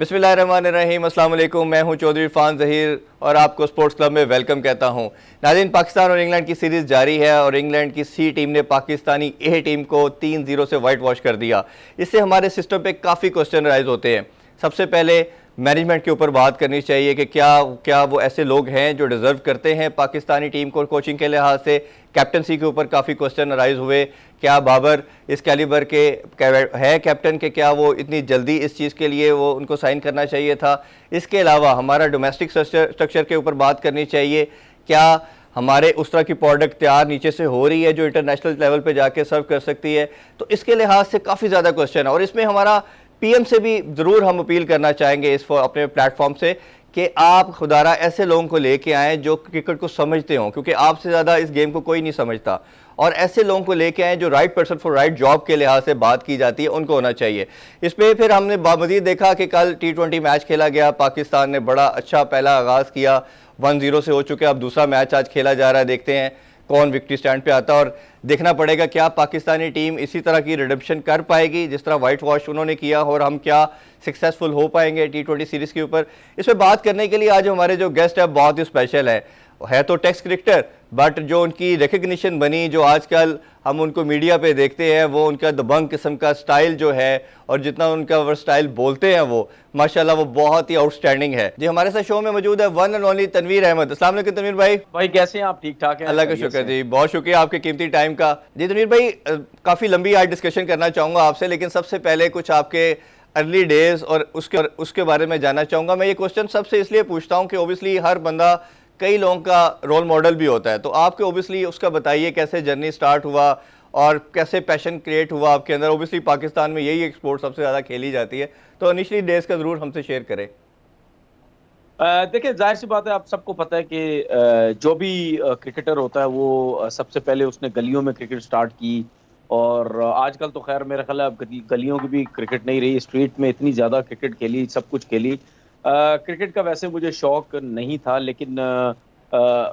बिस्मिल्लाहिर्रहमानिर्रहीम, अस्सलाम वालेकुम। मैं हूं चौधरी इरफान ज़हीर और आपको स्पोर्ट्स क्लब में वेलकम कहता हूं। नाज़रीन, पाकिस्तान और इंग्लैंड की सीरीज़ जारी है और इंग्लैंड की सी टीम ने पाकिस्तानी ए टीम को 3-0 से वाइट वॉश कर दिया। इससे हमारे सिस्टम पे काफ़ी क्वेश्चन राइज होते हैं। सबसे पहले मैनेजमेंट के ऊपर बात करनी चाहिए कि क्या वो ऐसे लोग हैं जो डिज़र्व करते हैं पाकिस्तानी टीम को कोचिंग के लिहाज से। कैप्टनसी के ऊपर काफ़ी क्वेश्चन राइज हुए। क्या बाबर इस कैलिबर के है कैप्टन के, क्या वो इतनी जल्दी इस चीज़ के लिए वो उनको साइन करना चाहिए था। इसके अलावा हमारा डोमेस्टिक स्ट्रक्चर के ऊपर बात करनी चाहिए। क्या हमारे उस तरह की प्रोडक्ट तैयार नीचे से हो रही है जो इंटरनेशनल लेवल पे जाके सर्व कर सकती है। तो इसके लिहाज से काफ़ी ज़्यादा क्वेश्चन है और इसमें हमारा पीएम से भी ज़रूर हम अपील करना चाहेंगे इस अपने प्लेटफॉर्म से कि आप खुदारा ऐसे लोगों को लेके आएँ जो क्रिकेट को समझते हों, क्योंकि आपसे ज़्यादा इस गेम को कोई नहीं समझता। और ऐसे लोगों को लेके आएँ जो right person for right job के लिहाज से बात की जाती है, उनको होना चाहिए। इसमें फिर हमने मज़ीद देखा कि कल T20 मैच खेला गया। पाकिस्तान ने बड़ा अच्छा पहला आगाज़ किया, 1-0 से हो चुके। अब दूसरा मैच आज खेला जा रहा है, देखते हैं कौन विक्ट्री स्टैंड पे आता है और देखना पड़ेगा क्या पाकिस्तानी टीम इसी तरह की रिडेम्पशन कर पाएगी जिस तरह वाइट वॉश उन्होंने किया, और हम क्या सक्सेसफुल हो पाएंगे T20 सीरीज़ के ऊपर। इस पर बात करने के लिए आज हमारे जो गेस्ट है बहुत ही स्पेशल है तो टेस्ट क्रिकेटर, बट जो उनकी रिकग्निशन बनी, जो आजकल हम उनको मीडिया पे देखते हैं, वो उनका दबंग किस्म का स्टाइल जो है और जितना उनका वो स्टाइल बोलते हैं वो माशाल्लाह वो बहुत ही आउटस्टैंडिंग है। जी, हमारे साथ शो में मौजूद है one and only Tanveer Ahmed. अस्सलाम वालेकुम तनवीर भाई। भाई कैसे हैं आप? ठीक ठाक हैं? अल्लाह का शुक्र जी, बहुत शुक्रिया आपके कीमती टाइम का। जी तनवीर भाई, काफ़ी लंबी आज डिस्कशन करना चाहूँगा आपसे, लेकिन सबसे पहले कुछ आपके अर्ली डेज और उसके बारे में जानना चाहूँगा। मैं ये क्वेश्चन सबसे इसलिए पूछता हूँ कि ओबियसली हर बंदा कई लोगों का रोल मॉडल भी होता है, तो आपके ओबियसली उसका बताइए कैसे जर्नी स्टार्ट हुआ और कैसे पैशन क्रिएट हुआ आपके अंदर। ओबियसली पाकिस्तान में यही एक स्पोर्ट सबसे ज़्यादा खेली जाती है, तो इनिशियली डेज का ज़रूर हमसे शेयर करें। देखिए, जाहिर सी बात है, आप सबको पता है कि जो भी क्रिकेटर होता है वो सबसे पहले उसने गलियों में क्रिकेट स्टार्ट की। और आजकल तो खैर मेरा ख्याल है अब गलियों की भी क्रिकेट नहीं रही, स्ट्रीट में इतनी ज़्यादा क्रिकेट खेली, सब कुछ खेली। क्रिकेट का वैसे मुझे शौक नहीं था, लेकिन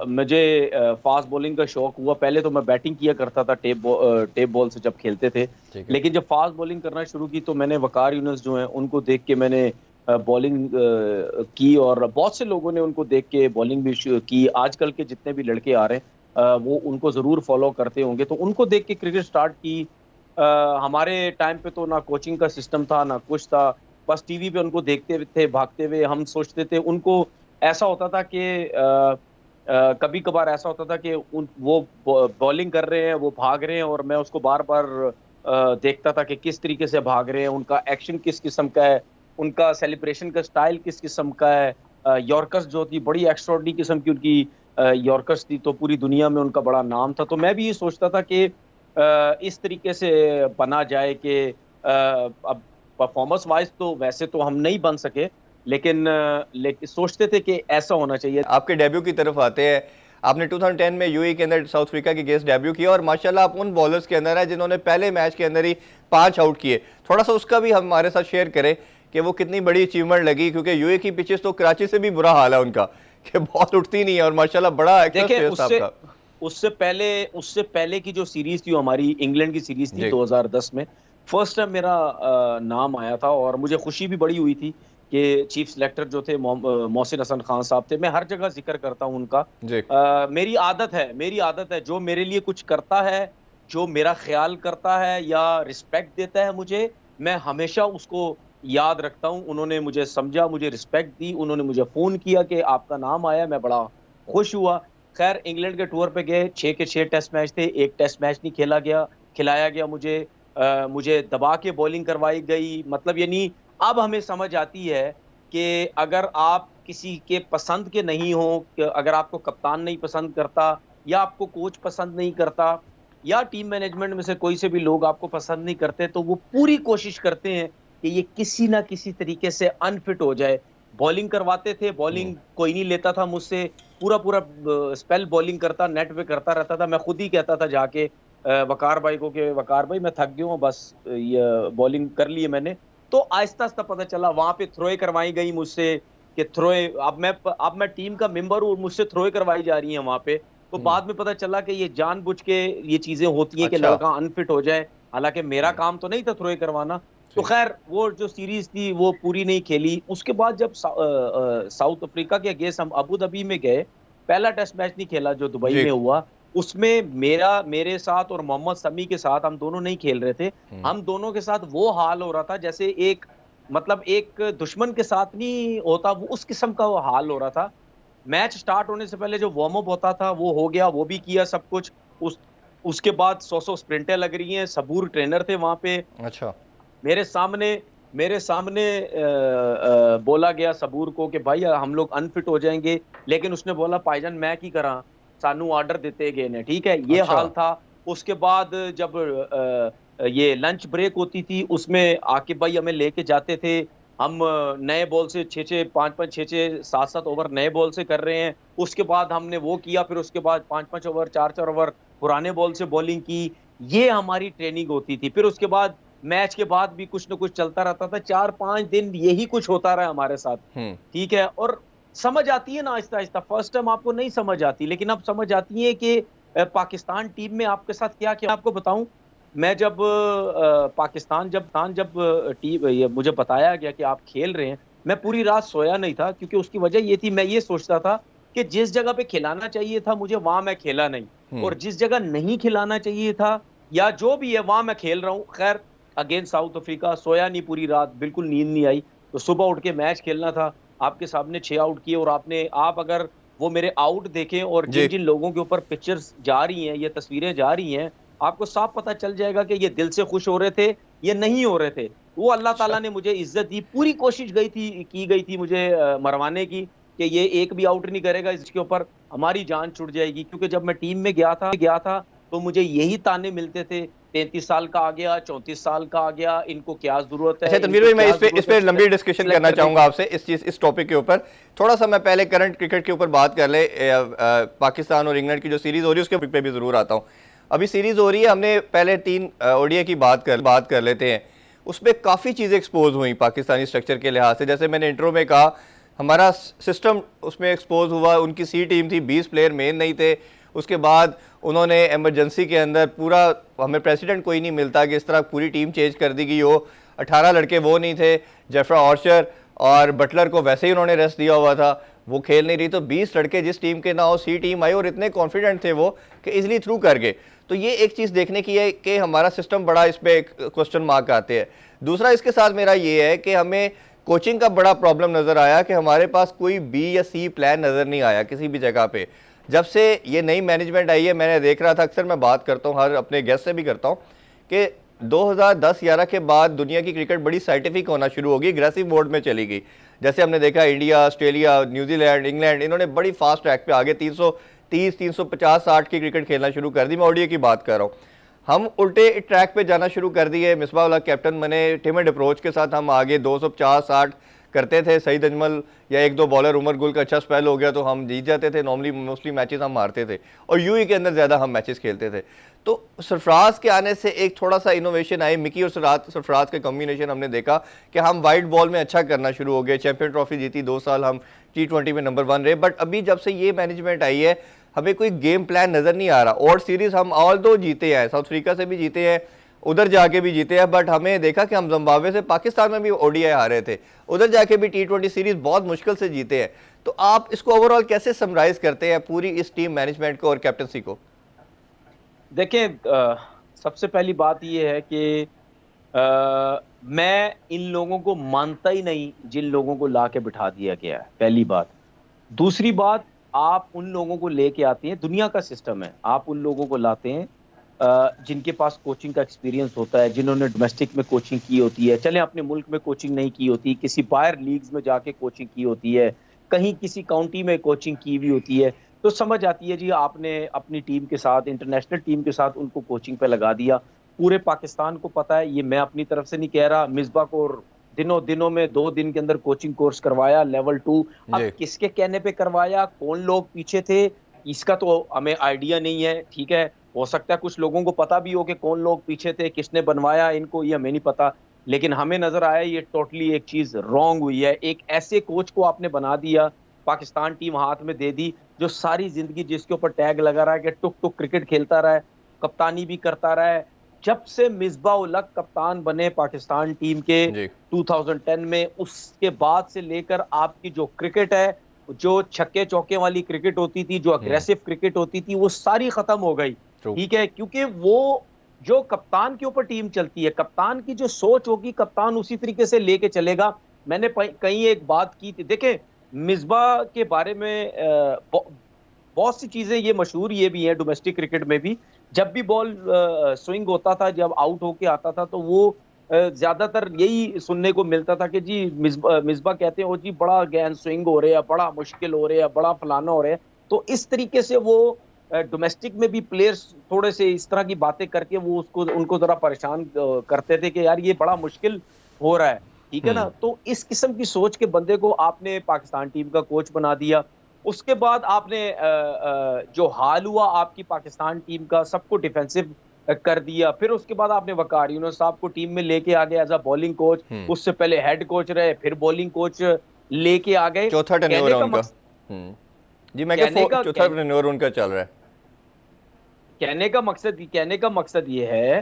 मुझे फास्ट बॉलिंग का शौक हुआ। पहले तो मैं बैटिंग किया करता था टेप बॉल से जब खेलते थे, लेकिन जब फास्ट बॉलिंग करना शुरू की तो मैंने वकार यूनुस जो हैं उनको देख के मैंने बॉलिंग की, और बहुत से लोगों ने उनको देख के बॉलिंग भी की। आजकल के जितने भी लड़के आ रहे हैं वो उनको ज़रूर फॉलो करते होंगे, तो उनको देख के क्रिकेट स्टार्ट की। हमारे टाइम पे तो ना कोचिंग का सिस्टम था ना कुछ था, बस टीवी पे उनको देखते थे भागते हुए। हम सोचते थे, उनको ऐसा होता था कि कभी कभार ऐसा होता था कि वो बॉलिंग कर रहे हैं, वो भाग रहे हैं, और मैं उसको बार बार देखता था कि किस तरीके से भाग रहे हैं, उनका एक्शन किस किस्म का है, उनका सेलिब्रेशन का स्टाइल किस किस्म का है। यॉर्कर्स जो थी बड़ी एक्स्ट्राऑर्डिनरी किस्म की उनकी यॉर्कर्स थी, तो पूरी दुनिया में उनका बड़ा नाम था। तो मैं भी ये सोचता था कि इस तरीके से बना जाए कि अब परफॉर्मेंस वाइज तो वैसे तो हम नहीं बन सके, लेकिन सोचते थे कि ऐसा होना चाहिए। आपके डेब्यू की तरफ आते हैं। आपने 2010 में यूएई के अंदर साउथ अफ्रीका के अगेंस्ट डेब्यू किया और माशाल्लाह आप उन बॉलर्स के अंदर है जिन्होंने पहले मैच के अंदर ही 5 आउट किए। थोड़ा सा उसका भी हमारे साथ शेयर करें कि वो कितनी बड़ी अचीवमेंट लगी, क्योंकि यूएई की पिचेस तो कराची से भी बुरा हाल है उनका कि बॉल उठती नहीं है और माशाल्लाह बड़ा देखिए, उससे पहले की जो सीरीज थी हमारी इंग्लैंड की सीरीज थी 2010 में, फर्स्ट टाइम मेरा नाम आया था और मुझे खुशी भी बड़ी हुई थी कि चीफ सिलेक्टर जो थे मोहसिन हसन खान साहब थे। मैं हर जगह जिक्र करता हूँ उनका। मेरी आदत है जो मेरे लिए कुछ करता है, जो मेरा ख्याल करता है या रिस्पेक्ट देता है मुझे, मैं हमेशा उसको याद रखता हूँ। उन्होंने मुझे समझा, मुझे रिस्पेक्ट दी, उन्होंने मुझे फ़ोन किया कि आपका नाम आया, मैं बड़ा खुश हुआ। खैर, इंग्लैंड के टूर पे गए, 6 के 6 टेस्ट मैच थे, एक टेस्ट मैच नहीं खिलाया गया मुझे दबा के बॉलिंग करवाई गई। मतलब यानी अब हमें समझ आती है कि अगर आप किसी के पसंद के नहीं हो, अगर आपको कप्तान नहीं पसंद करता या आपको कोच पसंद नहीं करता या टीम मैनेजमेंट में से कोई से भी लोग आपको पसंद नहीं करते, तो वो पूरी कोशिश करते हैं कि ये किसी ना किसी तरीके से अनफिट हो जाए। बॉलिंग करवाते थे, बॉलिंग कोई नहीं लेता था मुझसे, पूरा स्पेल बॉलिंग करता, नेट पे करता रहता था। मैं खुद ही कहता था जाके वकार भाई को कि वकार भाई मैं थक गया हूँ, बस ये बॉलिंग कर ली है मैंने। तो आहिस्ता आहिस्ता पता चला, वहां पे थ्रोए करवाई गई मुझसे कि थ्रोए, अब मैं टीम का मेंबर हूँ, मुझसे थ्रोए करवाई जा रही है वहां पे। तो बाद में पता चला कि ये जानबूझ के ये चीजें होती हैं कि लड़का अनफिट हो जाए। हालांकि मेरा काम तो नहीं था थ्रोए करवाना, तो खैर वो जो सीरीज थी वो पूरी नहीं खेली। उसके बाद जब साउथ अफ्रीका के अगेंस्ट हम अबू धाबी में गए, पहला टेस्ट मैच नहीं खेला जो दुबई जी। में हुआ, उसमें मेरे साथ और मोहम्मद शमी के साथ, हम दोनों नहीं खेल रहे थे। हम दोनों के साथ वो हाल हो रहा था जैसे एक, मतलब एक दुश्मन के साथ नहीं होता वो, उस किस्म का वो हाल हो रहा था। मैच स्टार्ट होने से पहले जो वार्म अप होता था वो हो गया, वो भी किया सब कुछ। उस उसके बाद 100 स्प्रिंटें लग रही हैं। सबूर ट्रेनर थे वहां पे। अच्छा। मेरे सामने मेरे सामने बोला गया सबूर को कि भाई हम लोग अनफिट हो जाएंगे, लेकिन उसने बोला भाईजान मैं की करा, सानू ऑर्डर देते गए ने, ठीक है, ये अच्छा। हाल था। उसके बाद जब ये लंच ब्रेक होती थी उसमें आकिब भाई हमें लेके जाते थे। हम नए बॉल से 6-6, 5-5, 6-6, 7-7 ओवर नए बॉल से कर रहे हैं। उसके बाद हमने वो किया, फिर उसके बाद 5-5 ओवर, 4-4 ओवर पुराने बॉल से बॉलिंग की। ये हमारी ट्रेनिंग होती थी। फिर उसके बाद मैच के बाद भी कुछ ना कुछ चलता रहता था। 4-5 दिन यही कुछ होता रहा हमारे साथ, हम्म। ठीक है। और समझ आती है ना आहिस्ता आहिस्ता। फर्स्ट टाइम आपको नहीं समझ आती, लेकिन अब समझ आती है कि पाकिस्तान टीम में आपके साथ क्या क्या। आपको बताऊं, मैं जब पाकिस्तान जब टीम ये मुझे बताया गया कि आप खेल रहे हैं, मैं पूरी रात सोया नहीं था, क्योंकि उसकी वजह ये थी, मैं ये सोचता था कि जिस जगह पे खिलाना चाहिए था मुझे, वहां मैं खेला नहीं, और जिस जगह नहीं खिलाना चाहिए था या जो भी है वहां मैं खेल रहा हूं। खैर अगेंस्ट साउथ अफ्रीका सोया नहीं पूरी रात, बिल्कुल नींद नहीं आई। तो सुबह उठ के मैच खेलना था। आपके सामने 6 आउट किए, और आप अगर वो मेरे आउट देखें और जी। जिन जिन लोगों के ऊपर पिक्चर्स जा रही हैं, ये तस्वीरें जा रही हैं, आपको साफ पता चल जाएगा कि ये दिल से खुश हो रहे थे या नहीं हो रहे थे। वो अल्लाह अच्छा। ताला ने मुझे इज्जत दी। पूरी कोशिश की गई थी मुझे मरवाने की, कि ये एक भी आउट नहीं करेगा, इसके ऊपर हमारी जान छूट जाएगी। क्योंकि जब मैं टीम में गया था तो मुझे यही ताने मिलते थे, 33 साल का आ गया, 34 साल का आ गया, इनको क्या जरूरत है, अच्छा तनवीर इनको भाई, मैं क्या इस जरूरत पे है लंबी डिस्कशन सिलेक्ट करना करने चाहूंगा की। आपसे इस टॉपिक के ऊपर। थोड़ा सा मैं पहले करंट क्रिकेट के ऊपर बात कर ले, पाकिस्तान और इंग्लैंड की जो सीरीज हो रही है उसके पे भी जरूर आता हूँ। अभी सीरीज हो रही है, हमने पहले 3 ओडीआई की बात कर लेते हैं। उसमें काफ़ी चीज़ें एक्सपोज हुई पाकिस्तानी स्ट्रक्चर के लिहाज से। जैसे मैंने इंट्रो में कहा, हमारा सिस्टम उसमें एक्सपोज हुआ। उनकी सी टीम थी, 20 प्लेयर मेन नहीं थे। उसके बाद उन्होंने इमरजेंसी के अंदर पूरा, हमें प्रेसिडेंट कोई नहीं मिलता कि इस तरह पूरी टीम चेंज कर दी गई हो। 18 लड़के वो नहीं थे, जेफ्रा आर्चर और बटलर को वैसे ही उन्होंने रेस्ट दिया हुआ था, वो खेल नहीं रही। तो 20 लड़के जिस टीम के ना हो, सी टीम आई और इतने कॉन्फिडेंट थे वो कि इजीली थ्रू कर गए। तो ये एक चीज़ देखने की है कि हमारा सिस्टम बड़ा, इस पर क्वेश्चन मार्क आते हैं। दूसरा इसके साथ मेरा ये है कि हमें कोचिंग का बड़ा प्रॉब्लम नज़र आया कि हमारे पास कोई बी या सी प्लान नज़र नहीं आया किसी भी जगह पे। जब से ये नई मैनेजमेंट आई है, मैंने देख रहा था, अक्सर मैं बात करता हूँ, हर अपने गेस्ट से भी करता हूँ, कि 2010-11 के बाद दुनिया की क्रिकेट बड़ी साइंटिफिक होना शुरू होगी, एग्रेसिव मोड में चली गई। जैसे हमने देखा इंडिया, ऑस्ट्रेलिया, न्यूजीलैंड, इंग्लैंड, इन्होंने बड़ी फास्ट ट्रैक पे आगे 330, 350, 60 की क्रिकेट खेलना शुरू कर दी। मैं ओडीआई की बात कर रहा हूँ। हम उल्टे ट्रैक पे जाना शुरू कर दिए। मिसबाह उल हक कैप्टन बने, टिमिड अप्रोच के साथ हम आगे 250, 60 करते थे। सईद अजमल या 1-2 बॉलर, उमर गुल का अच्छा स्पेल हो गया तो हम जीत जाते थे। नॉर्मली मोस्टली मैचेस हम मारते थे और यूएई के अंदर ज़्यादा हम मैचेस खेलते थे। तो सरफराज के आने से एक थोड़ा सा इनोवेशन आई। मिकी और सरफराज के कॉम्बिनेशन हमने देखा कि हम वाइट बॉल में अच्छा करना शुरू हो गए। चैंपियन ट्रॉफी जीती, 2 साल हम T20 में नंबर 1 रहे। बट अभी जब से ये मैनेजमेंट आई है, हमें कोई गेम प्लान नज़र नहीं आ रहा। और सीरीज़ हम ऑल दो जीते हैं, साउथ अफ्रीका से भी जीते हैं, उधर जाके भी जीते हैं, बट हमें देखा कि हम जिम्बाब्वे से, पाकिस्तान में भी ओडीआई हारे थे, उधर जाके भी T20 सीरीज बहुत मुश्किल से जीते हैं। तो आप इसको ओवरऑल कैसे समराइज करते हैं, पूरी इस टीम मैनेजमेंट को और कैप्टनसी को? देखें, सबसे पहली बात यह है कि मैं इन लोगों को मानता ही नहीं जिन लोगों को ला के बिठा दिया गया है, पहली बात। दूसरी बात, आप उन लोगों को लेके आते हैं, दुनिया का सिस्टम है, आप उन लोगों को लाते हैं जिनके पास कोचिंग का एक्सपीरियंस होता है, जिन्होंने डोमेस्टिक में कोचिंग की होती है, चले अपने मुल्क में कोचिंग नहीं की होती, किसी बाहर लीग्स में जाके कोचिंग की होती है, कहीं किसी काउंटी में कोचिंग की हुई होती है, तो समझ आती है जी आपने अपनी टीम के साथ, इंटरनेशनल टीम के साथ उनको कोचिंग पे लगा दिया। पूरे पाकिस्तान को पता है, ये मैं अपनी तरफ से नहीं कह रहा, मिसबा को दिनों में 2 दिन के अंदर कोचिंग कोर्स करवाया लेवल 2। अब किसके कहने पे करवाया, कौन लोग पीछे थे, इसका तो हमें आइडिया नहीं है, ठीक है। हो सकता है कुछ लोगों को पता भी हो कि कौन लोग पीछे थे, किसने बनवाया इनको, ये हमें नहीं पता। लेकिन हमें नजर आया ये टोटली एक चीज रॉन्ग हुई है। एक ऐसे कोच को आपने बना दिया, पाकिस्तान टीम हाथ में दे दी, जो सारी जिंदगी जिसके ऊपर टैग लगा रहा है कि टुक टुक क्रिकेट खेलता रहा है, कप्तानी भी करता रहा है, जब से मिसबा उल हक कप्तान बने पाकिस्तान टीम के जी 2010 में, उसके बाद से लेकर आपकी जो क्रिकेट है, जो छक्के चौके वाली क्रिकेट होती थी, जो अग्रेसिव क्रिकेट होती थी, वो सारी खत्म हो गई। ट्रू ठीक है, क्योंकि वो जो कप्तान के ऊपर टीम चलती है, कप्तान की जो सोच होगी, कप्तान उसी तरीके से लेके चलेगा। मैंने कहीं एक बात की थी, देखें मिसबा के बारे में बहुत सी चीजें ये मशहूर ये भी है डोमेस्टिक क्रिकेट में भी। जब भी बॉल स्विंग होता था, जब आउट होके आता था, तो वो ज्यादातर यही सुनने को मिलता था कि जी मिसबा कहते हैं ओ जी बड़ा गैन स्विंग हो रहा है, बड़ा मुश्किल हो रहा है, बड़ा फलाना हो रहा है। तो इस तरीके से वो डोमेस्टिक में भी प्लेयर्स थोड़े से इस तरह की बातें करके वो उसको उनको जरा परेशान करते थे कि यार ये बड़ा मुश्किल हो रहा है। ठीक है ना, तो इस किस्म की सोच के बंदे को आपने पाकिस्तान टीम का कोच बना दिया। उसके बाद आपने जो हाल हुआ आपकी पाकिस्तान टीम का, सबको डिफेंसिव कर दिया। फिर उसके बाद आपने वकार यूनुस साहब को टीम में लेके आ गए एज अ बॉलिंग कोच। उससे पहले हेड कोच रहे, फिर बॉलिंग कोच लेके आ गए। चौथा टेन्योर है उनका। जी मैं चौथा टेन्योर उनका चल रहा है। कहने का मकसद ये है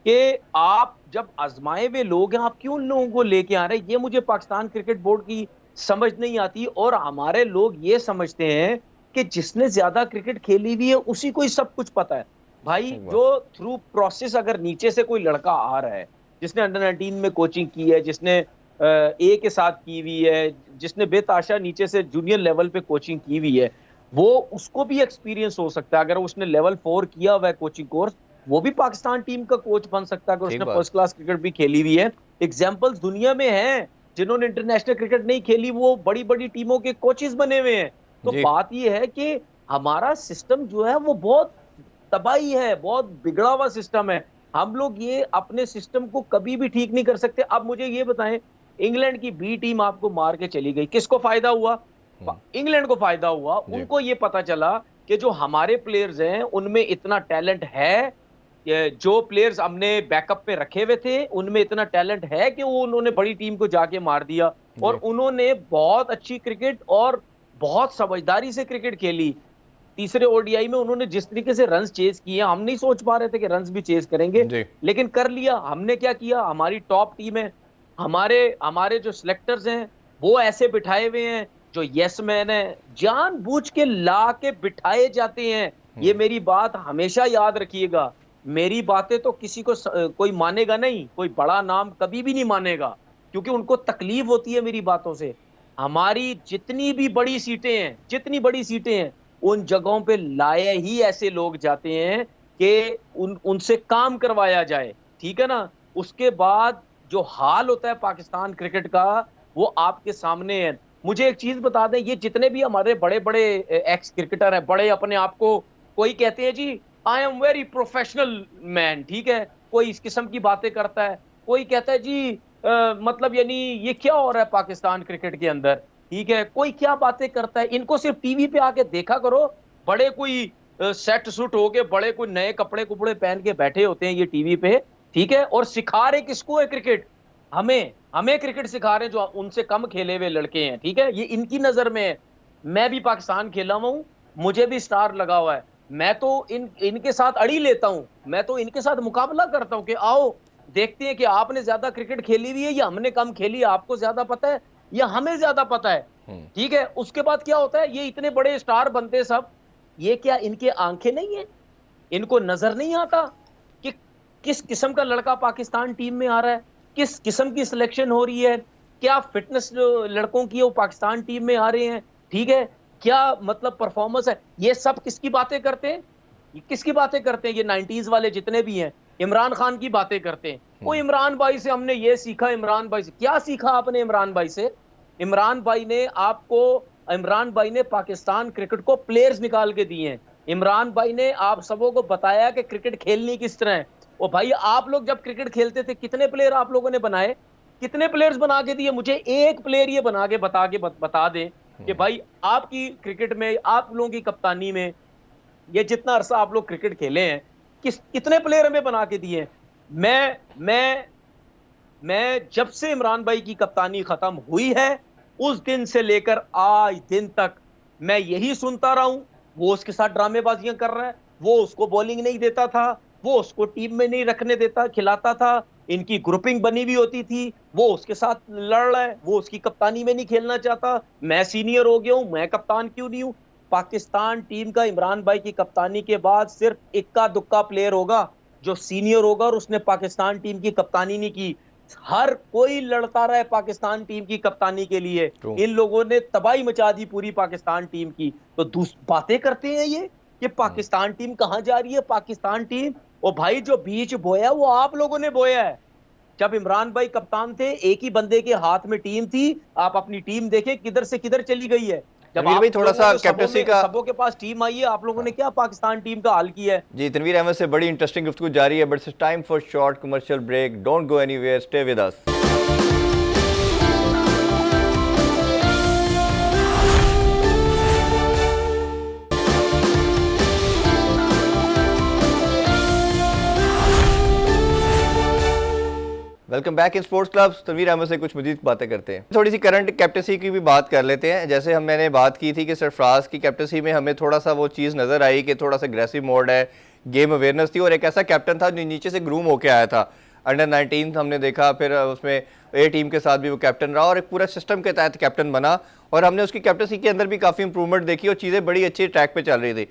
कि आप जब आजमाए हुए लोग हैं, आप क्यों उन लोगों को लेके आ रहे हैं? ये मुझे पाकिस्तान क्रिकेट बोर्ड की समझ नहीं आती। और हमारे लोग ये समझते हैं कि जिसने ज्यादा क्रिकेट खेली हुई है उसी को ही सब कुछ पता है। भाई जो थ्रू प्रोसेस अगर नीचे से कोई लड़का आ रहा है, जिसने अंडर 19 में कोचिंग की है, जिसने ए के साथ की हुई है, जिसने बेताशा नीचे से जूनियर लेवल पे कोचिंग की हुई है, वो उसको भी एक्सपीरियंस हो सकता है। अगर उसने लेवल 4 किया हुआ है कोचिंग कोर्स, वो भी पाकिस्तान टीम का कोच बन सकता है अगर उसने फर्स्ट क्लास क्रिकेट भी खेली हुई है। एग्जाम्पल्स दुनिया में हैं, जिन्होंने इंटरनेशनल क्रिकेट नहीं खेली वो बड़ी बड़ी टीमों के कोचेस बने हुए हैं। तो बात यह है कि हमारा सिस्टम जो है वो बहुत तबाही है, बहुत बिगड़ा हुआ सिस्टम है। हम लोग ये अपने सिस्टम को कभी भी ठीक नहीं कर सकते। अब मुझे ये बताएं, इंग्लैंड की बी टीम आपको मार के चली गई, किसको फायदा हुआ? इंग्लैंड को फायदा हुआ। उनको ये पता चला कि जो हमारे प्लेयर्स हैं उनमें इतना टैलेंट है, जो प्लेयर्स हमने बैकअप पे रखे हुए थे उनमें इतना टैलेंट है कि वो उन्होंने बड़ी टीम को जाके मार दिया। और उन्होंने बहुत अच्छी क्रिकेट और बहुत समझदारी से क्रिकेट खेली। तीसरे ओडीआई में उन्होंने जिस तरीके से रन्स चेज किए, हम नहीं सोच पा रहे थे कि रन्स भी चेज करेंगे, लेकिन कर लिया। हमने क्या किया, हमारी टॉप टीम है, हमारे जो सिलेक्टर्स हैं वो ऐसे बिठाए हुए हैं, जो यस मैन है, जानबूझ के ला के बिठाए जाते हैं। ये मेरी बात हमेशा याद रखिएगा। मेरी बातें तो किसी को कोई मानेगा नहीं, कोई बड़ा नाम कभी भी नहीं मानेगा, क्योंकि उनको तकलीफ होती है मेरी बातों से। हमारी जितनी बड़ी सीटें हैं उन जगहों पे लाए ही ऐसे लोग जाते हैं कि उनसे काम करवाया जाए। ठीक है ना, उसके बाद जो हाल होता है पाकिस्तान क्रिकेट का वो आपके सामने है। मुझे एक चीज बता दें, ये जितने भी हमारे बड़े बड़े एक्स क्रिकेटर हैं, बड़े अपने आप को, कोई कहते हैं जी I am very professional man, ठीक है, कोई इस किस्म की बातें करता है, कोई कहता है जी मतलब यानी ये क्या हो रहा है पाकिस्तान क्रिकेट के अंदर, ठीक है, कोई क्या बातें करता है। इनको सिर्फ टीवी पे आके देखा करो, बड़े कोई सेट सूट होके, बड़े कोई नए कपड़े कुपड़े पहन के बैठे होते हैं ये टीवी पे, ठीक है, और सिखा रहे किसको है क्रिकेट? हमें क्रिकेट सिखा रहे हैं जो उनसे कम खेले हुए लड़के हैं। ठीक है, ये इनकी नजर में है। मैं भी पाकिस्तान खेला हुआ हूं, मुझे भी स्टार लगा हुआ है, मैं तो इनके साथ अड़ी लेता हूं, मैं तो इनके साथ मुकाबला करता हूं कि आओ देखते हैं कि आपने ज्यादा क्रिकेट खेली हुई है या हमने कम खेली, आपको ज्यादा पता है या हमें ज्यादा पता है। ठीक है, उसके बाद क्या होता है, ये इतने बड़े स्टार बनते सब, ये क्या इनके आंखें नहीं है? इनको नजर नहीं आता कि किस किस्म का लड़का पाकिस्तान टीम में आ रहा है, किस किस्म की सिलेक्शन हो रही है, क्या फिटनेस जो लड़कों की है वो पाकिस्तान टीम में आ रहे हैं, ठीक है, क्या मतलब परफॉर्मेंस है। ये सब किसकी बातें करते हैं? किसकी बातें करते हैं? ये 90s वाले जितने भी हैं, इमरान खान की बातें करते हैं। वो इमरान भाई से हमने ये सीखा, इमरान भाई से क्या सीखा आपने? इमरान भाई से, इमरान भाई ने पाकिस्तान क्रिकेट को प्लेयर्स निकाल के दिए हैं। इमरान भाई ने आप सबों को बताया कि क्रिकेट खेलनी किस तरह है। और भाई आप लोग जब क्रिकेट खेलते थे कितने प्लेयर आप लोगों ने बनाए, कितने प्लेयर्स बना के दिए? मुझे एक प्लेयर ये बना के बता दें कि भाई आपकी क्रिकेट में, आप लोगों की कप्तानी में, ये जितना अरसा आप लोग क्रिकेट खेले हैं, कितने प्लेयर हमें बना के दिए? मैं जब से इमरान भाई की कप्तानी खत्म हुई है उस दिन से लेकर आज दिन तक मैं यही सुनता रहा हूं, वो उसके साथ ड्रामेबाजियां कर रहा है, वो उसको बॉलिंग नहीं देता था, वो उसको टीम में नहीं रखने देता, खिलाता था। इनकी ग्रुपिंग बनी हुई होती थी, वो उसके साथ लड़ रहा है, वो उसकी कप्तानी में नहीं खेलना चाहता। मैं सीनियर हो गया हूं, मैं कप्तान क्यों नहीं हूं? पाकिस्तान टीम का इमरान भाई की कप्तानी के बाद सिर्फ इक्का दुक्का प्लेयर होगा जो सीनियर होगा और उसने पाकिस्तान टीम की कप्तानी नहीं की। हर कोई लड़ता रहा है पाकिस्तान टीम की कप्तानी के लिए। True. इन लोगों ने तबाही मचा दी पूरी पाकिस्तान टीम की। तो बातें करते हैं ये कि पाकिस्तान टीम कहां जा रही है, पाकिस्तान टीम। और भाई जो बीज बोया वो आप लोगों ने बोया है। जब इमरान भाई कप्तान थे, एक ही बंदे के हाथ में टीम थी। आप अपनी टीम देखें किधर से किधर चली गई है। जब तनवीर आप भाई थोड़ा सा लोगों के कैप्टनसी का सबों के पास टीम आई है, आप लोगों ने क्या पाकिस्तान टीम का हाल किया है? जी तनवीर अहमद से बड़ी इंटरेस्टिंग गुफ्तगू जारी है, but it's time for short commercial break. Don't go anywhere, stay with us. Welcome back in sports club. Tanveer Ahmed से कुछ मजीद बातें करते हैं, थोड़ी सी करंट कैप्टनसी की भी बात कर लेते हैं। जैसे मैंने बात की थी कि सरफराज की कैप्टनसी में हमें थोड़ा सा वो चीज़ नज़र आई कि थोड़ा सा एग्रेसिव मोड है, गेम अवेयरनेस थी, और एक ऐसा कैप्टन था जो नीचे से ग्रूम होके आया था। अंडर 19 हमने देखा, फिर उसमें ए टीम के साथ भी वो कैप्टन रहा और एक पूरा सिस्टम के तहत कैप्टन बना, और हमने उसकी कैप्टनसी के अंदर भी काफ़ी इंप्रूवमेंट देखी और चीज़ें बड़ी अच्छी ट्रैक पर चल रही थी।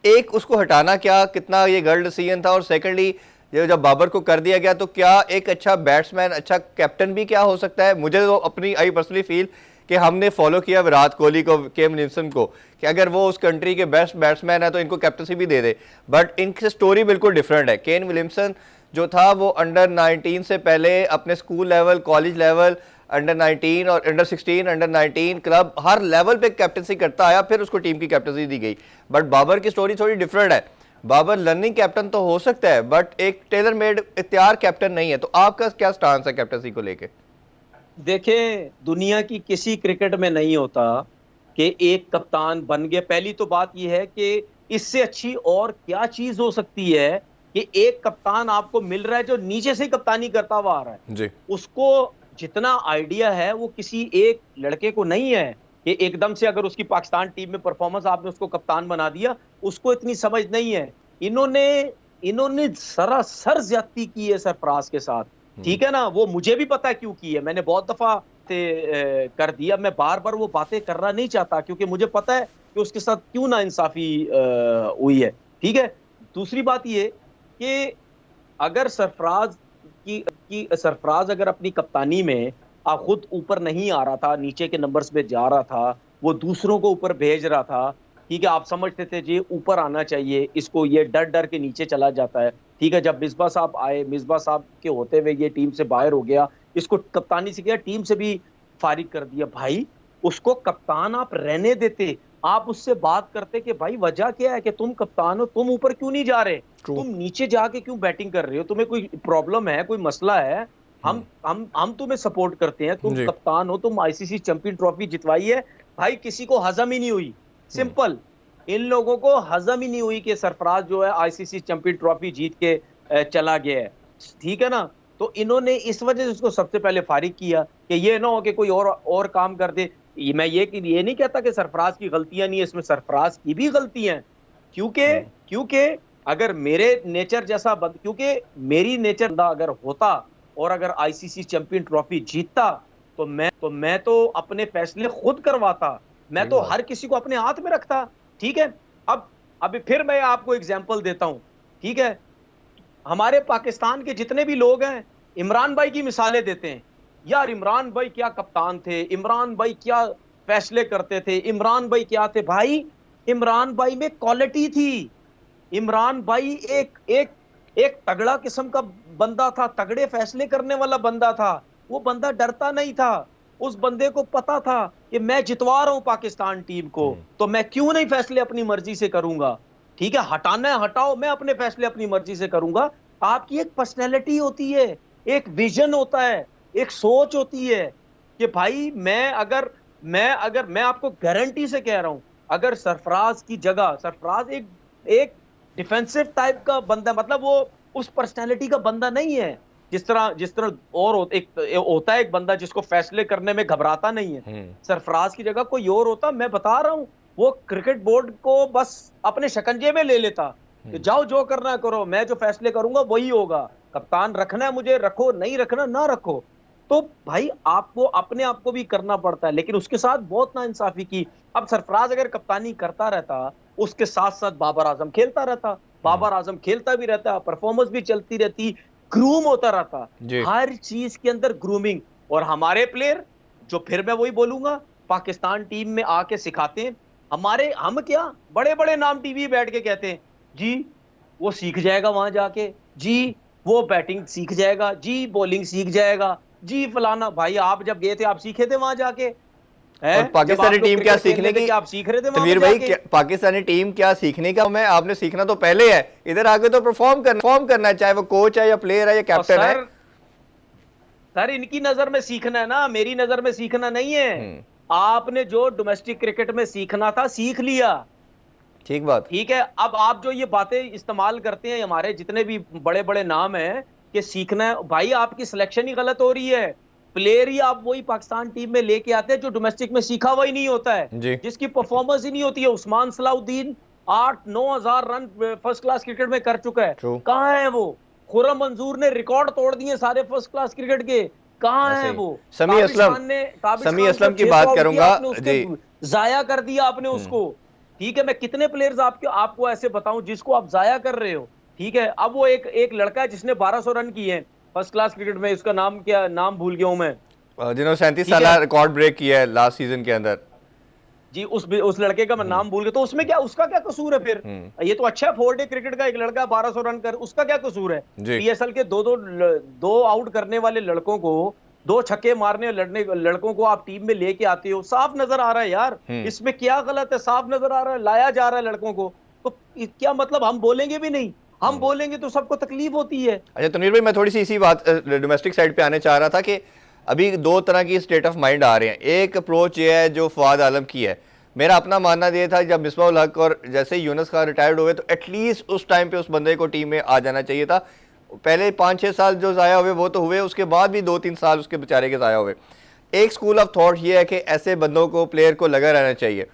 एक उसको हटाना क्या कितना ये गलत डिसीजन था, और सेकेंडली ये जब बाबर को कर दिया गया तो क्या एक अच्छा बैट्समैन अच्छा कैप्टन भी क्या हो सकता है? मुझे तो अपनी आई पर्सनली फील कि हमने फॉलो किया विराट कोहली को, केन विलियमसन को, कि अगर वो उस कंट्री के बेस्ट बैट्समैन है तो इनको कैप्टनसी भी दे दे। बट इनकी स्टोरी बिल्कुल डिफरेंट है। केन विलियमसन जो था वो अंडर 19 से पहले अपने school level, college level, under 19 और अंडर 16, अंडर 19 क्लब, हर लेवल पे कैप्टनसी करता आया, फिर उसको टीम की कैप्टनसी दी गई। बट बाबर की स्टोरी थोड़ी डिफरेंट है। बाबर लर्निंग कैप्टन तो हो सकता है, बट एक टेलर मेड इख्तियार कैप्टन नहीं है। तो आपका क्या स्टांस है कैप्टनसी को लेके? देखें, दुनिया की किसी क्रिकेट में नहीं होता कि एक कप्तान बन गया। पहली तो बात यह है कि इससे अच्छी और क्या चीज हो सकती है कि एक कप्तान आपको मिल रहा है जो नीचे से कप्तानी करता हुआ आ रहा है जी। उसको जितना आइडिया है वो किसी एक लड़के को नहीं है कि एकदम से अगर उसकी पाकिस्तान टीम में परफॉर्मेंस आपने उसको कप्तान बना दिया, उसको इतनी समझ नहीं है। इन्होंने सरासर ज्यादती की है सरफराज के साथ, ठीक है ना। वो मुझे भी पता है क्यों की है, मैंने बहुत दफा कर दिया। मैं बार बार वो बातें करना नहीं चाहता क्योंकि मुझे पता है कि उसके साथ क्यों ना इंसाफी हुई है, ठीक है। दूसरी बात ये कि अगर सरफराज अगर अपनी कप्तानी में खुद ऊपर नहीं आ रहा था, नीचे के नंबर्स पे जा रहा था, वो दूसरों को ऊपर भेज रहा था, ठीक है। आप समझते थे जी ऊपर आना चाहिए इसको, ये डर डर के नीचे चला जाता है, ठीक है। जब मिसबा साहब आए, मिसबा साहब के होते हुए ये टीम से बाहर हो गया, इसको कप्तानी से किया, टीम से भी फारिग कर दिया। भाई उसको कप्तान आप रहने देते, आप उससे बात करते कि भाई वजह क्या है कि तुम कप्तान हो, तुम ऊपर क्यों नहीं जा रहे, तुम नीचे जाके क्यों बैटिंग कर रहे हो, तुम्हें कोई प्रॉब्लम है, कोई मसला है, हम तुम्हें सपोर्ट करते हैं, तुम कप्तान हो, तुम आईसीसी चैंपियन ट्रॉफी जितवाई है। भाई किसी को हजम ही नहीं हुई, सिंपल। इन लोगों को हजम ही नहीं हुई कि सरफराज जो है आईसीसी चैंपियन ट्रॉफी जीत के चला गया है, ठीक है ना। तो इन्होंने इस वजह से उसको सबसे पहले फारिग किया कि ये ना हो कि कोई और काम कर दे। मैं ये नहीं कहता कि सरफराज की गलतियां नहीं है, इसमें सरफराज की भी गलती है, क्योंकि अगर मेरे नेचर जैसा क्योंकि मेरी नेचर अगर होता और अगर आईसीसी चैंपियन ट्रॉफी जीतता तो मैं तो अपने फैसले खुद करवाता, मैं तो हर किसी को अपने हाथ में रखता, ठीक है। अभी फिर मैं आपको एग्जांपल देता हूं, ठीक है। हमारे पाकिस्तान के जितने भी लोग हैं इमरान भाई की मिसालें देते हैं, यार इमरान भाई क्या कप्तान थे, इमरान भाई क्या फैसले करते थे, इमरान भाई क्या थे। भाई इमरान भाई में क्वालिटी थी, इमरान भाई एक तगड़ा किस्म का बंदा था, तगड़े फैसले करने वाला बंदा था। वो बंदा डरता नहीं था, उस बंदे को पता था कि मैं जितवा रहा हूं पाकिस्तान टीम को, तो मैं क्यों नहीं फैसले अपनी मर्जी से करूंगा, ठीक है। हटाना है हटाओ, मैं अपने फैसले अपनी मर्जी से करूंगा। आपकी एक पर्सनैलिटी होती है, एक विजन होता है, एक सोच होती है कि भाई मैं आपको गारंटी से कह रहा हूं, अगर सरफराज की जगह, सरफराज एक डिफेंसिव टाइप का बंदा, मतलब वो उस पर्सनैलिटी का बंदा नहीं है जिस तरह और एक होता है एक बंदा जिसको फैसले करने में घबराता नहीं है। सरफराज की जगह कोई और होता, मैं बता रहा हूं, वो क्रिकेट बोर्ड को बस अपने शिकंजे में ले लेता, कि जाओ जो करना है करो, मैं जो फैसले करूंगा वही होगा, कप्तान रखना है मुझे रखो, नहीं रखना ना रखो। तो भाई आपको अपने आप को भी करना पड़ता है, लेकिन उसके साथ बहुत नाइंसाफी की। अब सरफराज अगर कप्तानी करता रहता, उसके साथ साथ बाबर आजम खेलता रहता, बाबर आजम खेलता भी रहता, परफॉर्मेंस भी चलती रहती, ग्रूम होता रहता, जी हर चीज के अंदर ग्रूमिंग। और हमारे प्लेयर जो, फिर मैं वही बोलूंगा, पाकिस्तान टीम में आके सिखाते हैं। हम क्या बड़े बड़े नाम टीवी बैठ के कहते हैं जी वो सीख जाएगा वहां जाके, जी वो बैटिंग सीख जाएगा, जी बॉलिंग सीख जाएगा, जी फलाना। भाई आप जब गए थे आप सीखे थे वहां जाके, और हैं? जब पाकिस्तानी आप लोग टीम क्या क्रिकेट खेल सीखने रहे थे की, क्या आप सीख रहे थे वहां तनवीर पे भाई जाके? पाकिस्तानी टीम क्या सीखने का मैं, आपने सीखना तो पहले है, इधर आके तो परफॉर्म करना है, चाहे वो कोच है या प्लेयर है या और कैप्टन है। सर इनकी नजर में सीखना है ना, मेरी नजर में सीखना नहीं है। हम्म, आपने जो डोमेस्टिक क्रिकेट में सीखना था सीख लिया, ठीक बात। ठीक है। अब आप जो ये बातें इस्तेमाल करते हैं, हमारे जितने भी बड़े बड़े नाम हैं कि सीखना है, भाई आपकी सिलेक्शन ही गलत हो रही है। प्लेयर ही आप वही पाकिस्तान टीम में लेके आते हैं जो डोमेस्टिक में सीखा हुआ ही नहीं होता है, जी जिसकी परफॉर्मेंस ही नहीं होती है। उस्मान सलाउद्दीन 8-9 हजार रन फर्स्ट क्लास क्रिकेट में कर चुका है, ट्रू, कहाँ है वो? खुर्रम मंजूर ने रिकॉर्ड तोड़ दिए सारे फर्स्ट क्लास क्रिकेट के, कहाँ ऐसे है ही वो? समी असलम, काबिश समी खान असलम को की 600 बात आउट किया करूंगा आपने, उसके जी। जाया कर दिया आपने उसको, ठीक है। मैं कितने प्लेयर्स आपको ऐसे बताऊं जिसको आप जाया कर रहे हो, ठीक है। अब वो एक लड़का है जिसने 1200 रन किए हैं फर्स्ट क्लास क्रिकेट में, उसका नाम क्या, नाम भूल गया हूं मैं, जिन्होंने 37 ठीक साल है रिकॉर्ड ब्रेक किया है लास्ट सीजन के अंदर। जी। उस लड़के का मैं नाम भूल गया, तो उसमें क्या, उसका क्या कसूर है फिर? ये तो अच्छा है, 4 डे क्रिकेट का एक लड़का 1200 रन कर, उसका क्या कसूर है? जी पीएसएल के दो आउट करने वाले लड़कों को, 2 छक्के मारने लड़ने लड़कों को आप टीम में लेके आते हो, साफ नजर आ रहा है यार, इसमें क्या गलत है? साफ नजर आ रहा है, लाया जा रहा है लड़कों को, तो क्या मतलब हम बोलेंगे भी नहीं? हम बोलेंगे तो सबको तकलीफ होती है। अच्छा तनवीर भाई, मैं थोड़ी सी इसी बात डोमेस्टिक साइड पे आने चाह रहा था कि अभी दो तरह की स्टेट ऑफ माइंड आ रहे हैं। एक अप्रोच ये है जो फवाद आलम की है, मेरा अपना मानना ये था जब मिसबाह उल हक और जैसे यूनुस खान रिटायर्ड हुए तो एटलीस्ट उस टाइम पे उस बंदे को टीम में आ जाना चाहिए था। पहले 5-6 साल जो ज़ाया हुए वो तो हुए, उसके बाद भी 2-3 साल उसके बेचारे के ज़ाया हुए। एक स्कूल ऑफ थॉट ये है कि ऐसे बंदों को, प्लेयर को लगा रहना चाहिए।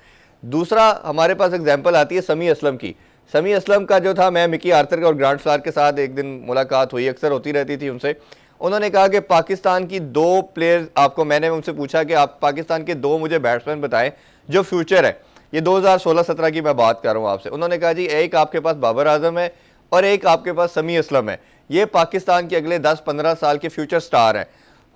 दूसरा हमारे पास एग्जाम्पल आती है समी असलम की। समी असलम का जो था, मैं मिकी आर्थर और ग्रांट फ्लार के साथ एक दिन मुलाकात हुई, अक्सर होती रहती थी उनसे। उन्होंने कहा कि पाकिस्तान की 2 प्लेयर आपको, मैंने उनसे पूछा कि आप पाकिस्तान के 2 मुझे बैट्समैन बताएं जो फ्यूचर है, ये 2016-17 की मैं बात कर रहा हूँ आपसे। उन्होंने कहा जी एक आपके पास बाबर आजम है और एक आपके पास समी असलम है, ये पाकिस्तान के अगले 10-15 साल के फ्यूचर स्टार हैं।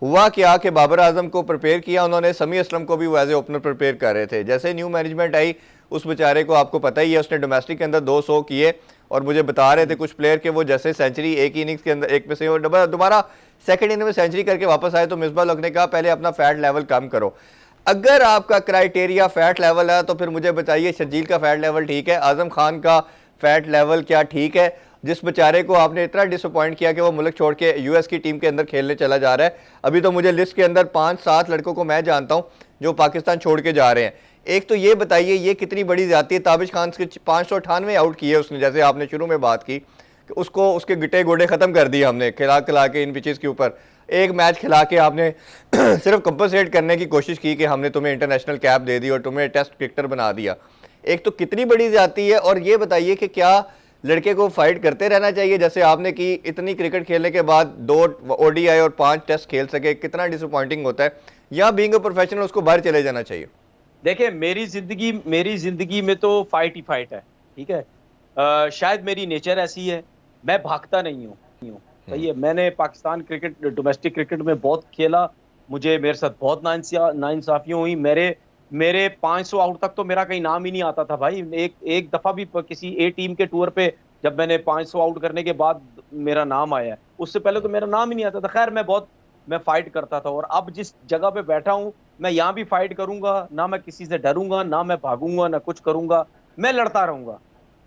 हुआ क्या कि बाबर आजम को प्रिपेयर किया उन्होंने, समी असलम को भी वो एज ए ओपनर प्रिपेयर कर रहे थे। जैसे न्यू मैनेजमेंट आई, उस बेचारे को आपको पता ही है, उसने डोमेस्टिक के अंदर 200 किए और मुझे बता रहे थे कुछ प्लेयर के वो जैसे सेंचुरी एक इनिंग्स के अंदर, एक में से दोबारा सेकंड इनिंग में सेंचुरी करके वापस आए, तो मिसबाह उल हक ने कहा पहले अपना फैट लेवल कम करो। अगर आपका क्राइटेरिया फैट लेवल है तो फिर मुझे बताइए शर्जील का फैट लेवल ठीक है, आजम खान का फैट लेवल क्या ठीक है? जिस बेचारे को आपने इतना डिसअपॉइंट किया कि वो मुल्क छोड़ के यूएस की टीम के अंदर खेलने चला जा रहा है। अभी तो मुझे लिस्ट के अंदर 5-7 लड़कों को मैं जानता हूं जो पाकिस्तान छोड़ के जा रहे हैं। एक तो ये बताइए ये कितनी बड़ी ज्यादती है। ताबिश खान के 598 आउट किए उसने, जैसे आपने शुरू में बात की कि उसको उसके गिटे गोडे खत्म कर दिए हमने खिला खिला के इन पिचेस के ऊपर। एक मैच खिला के आपने सिर्फ कंपनसेट करने की कोशिश की कि हमने तुम्हें इंटरनेशनल कैप दे दी और तुम्हें टेस्ट क्रिकेटर बना दिया। एक तो कितनी बड़ी ज्यादती है। और ये बताइए कि क्या लड़के को फाइट करते रहना चाहिए जैसे आपने की, इतनी क्रिकेट खेलने के बाद 2 ओडीआई और 5 टेस्ट खेल सके, कितना डिसअपॉइंटिंग होता है? या बीइंग अ प्रोफेशनल उसको बाहर चले जाना चाहिए? देखिए मेरी जिंदगी में तो फाइट ही फाइट है, ठीक है। शायद मेरी नेचर ऐसी है, मैं भागता नहीं हूँ, सही है। मैंने पाकिस्तान क्रिकेट, डोमेस्टिक क्रिकेट में बहुत खेला, मुझे मेरे साथ बहुत नाइंसाफियां हुई। मेरे 500 आउट तक तो मेरा कहीं नाम ही नहीं आता था भाई। एक दफा भी किसी ए टीम के टूर पे जब मैंने 500 आउट करने के बाद मेरा नाम आया, उससे पहले तो मेरा नाम ही नहीं आता था। खैर मैं फाइट करता था, और अब जिस जगह पे बैठा हूँ मैं यहाँ भी फाइट करूंगा, ना मैं किसी से डरूंगा, ना मैं भागूंगा, ना कुछ करूंगा, मैं लड़ता रहूंगा,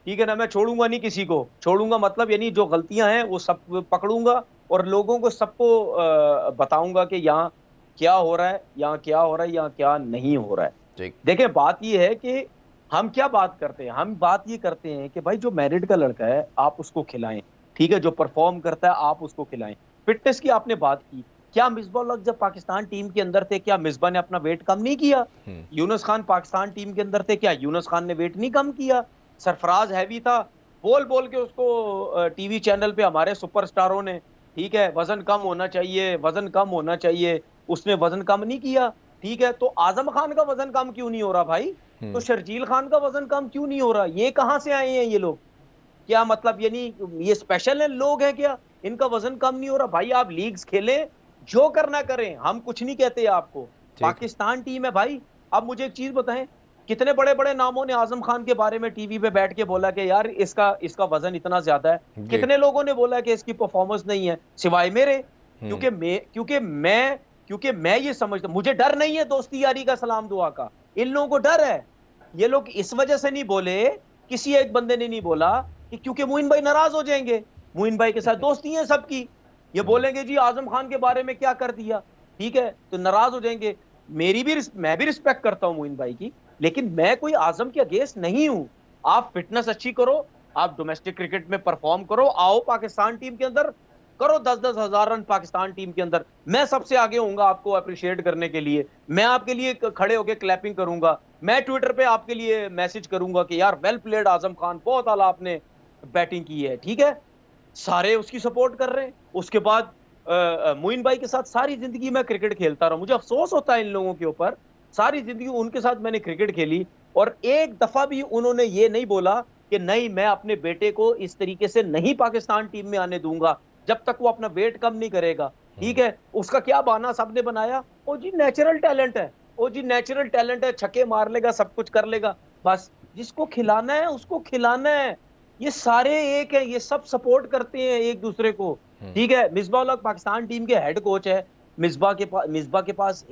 ठीक है ना। मैं छोड़ूंगा नहीं किसी को, छोड़ूंगा मतलब यानी जो गलतियां हैं वो सब पकड़ूंगा और लोगों को सबको बताऊंगा कि यहाँ क्या हो रहा है, यहाँ क्या हो रहा है, यहाँ क्या नहीं हो रहा है। देखें बात ये है कि हम क्या बात करते हैं, हम बात ये करते हैं कि भाई जो मैरिड का लड़का है आप उसको खिलाएं, ठीक है, जो परफॉर्म करता है आप उसको खिलाएं। फिटनेस की आपने बात की, क्या मिसबाह उल हक जब पाकिस्तान टीम के अंदर थे क्या मिसबाह ने अपना वेट कम नहीं किया? यूनुस खान पाकिस्तान टीम के अंदर थे, क्या यूनुस खान ने वेट नहीं कम किया? सरफराज हैवी था, बोल बोल के उसको टीवी चैनल पे हमारे सुपरस्टारों ने, ठीक है, वजन कम होना चाहिए, वजन कम होना चाहिए, उसने वजन कम नहीं किया, ठीक है। तो आजम खान का वजन कम क्यों नहीं हो रहा भाई? तो शर्जील खान का वजन कम क्यों नहीं हो रहा? ये कहां से आए हैं ये लोग? क्या मतलब, यानी ये स्पेशल है लोग हैं क्या? इनका वजन कम नहीं हो रहा भाई? आप लीग्स खेलें, जो करना करें, हम कुछ नहीं कहते आपको। पाकिस्तान टीम है भाई। अब मुझे एक चीज बताएं, कितने बड़े बड़े नामों ने आजम खान के बारे में टीवी पे बैठ के बोला कि यार इसका इसका वजन इतना ज्यादा है। कितने लोगों ने बोला कि इसकी परफॉर्मेंस नहीं है, सिवाय मेरे। क्योंकि मैं ये समझता, मुझे डर नहीं है दोस्ती यारी का, सलाम दुआ का। इन लोगों को डर है। ये लोग इस वजह से नहीं बोले, किसी एक बंदे ने नहीं बोला कि क्योंकि मोइन भाई नाराज हो जाएंगे। मोइन भाई के साथ दोस्ती है सबकी, ये बोलेंगे जी आजम खान के बारे में क्या कर दिया, ठीक है, तो नाराज हो जाएंगे। मैं भी रिस्पेक्ट करता हूं मोइन भाई की, लेकिन मैं कोई आजम के अगेंस्ट नहीं हूं। आप फिटनेस अच्छी करो, आप डोमेस्टिक क्रिकेट में परफॉर्म करो, आओ पाकिस्तान टीम के अंदर, करो 10-10 हजार रन पाकिस्तान टीम के अंदर। मैं सबसे आगे होऊंगा आपको अप्रिशिएट करने के लिए। मैं आपके लिए खड़े होकर क्लैपिंग करूंगा। मैं ट्विटर पे आपके लिए मैसेज करूंगा कि यार वेल प्लेड आजम खान, बहुत आला आपने बैटिंग की है, ठीक है। सारे उसकी सपोर्ट कर रहे हैं। उसके बाद मोइन भाई के साथ सारी जिंदगी मैं क्रिकेट खेलता रहा, मुझे अफसोस होता है इन लोगों के ऊपर। सारी जिंदगी उनके साथ मैंने क्रिकेट खेली, और एक दफा भी उन्होंने ये नहीं बोला कि नहीं मैं अपने बेटे को इस तरीके से नहीं पाकिस्तान टीम में आने दूंगा जब तक वो अपना वेट कम नहीं करेगा, ठीक है। उसका क्या बहाना सबने बनाया, ओ जी नेचुरल टैलेंट है, ओ जी नेचुरल टैलेंट है, छक्के मार लेगा, सब कुछ कर लेगा, बस जिसको खिलाना है उसको खिलाना है। ये सारे एक है, ये सब सपोर्ट करते हैं एक दूसरे को, ठीक है। मिसबाह उल हक पाकिस्तान टीम के हेड कोच है। मिसबाह के पास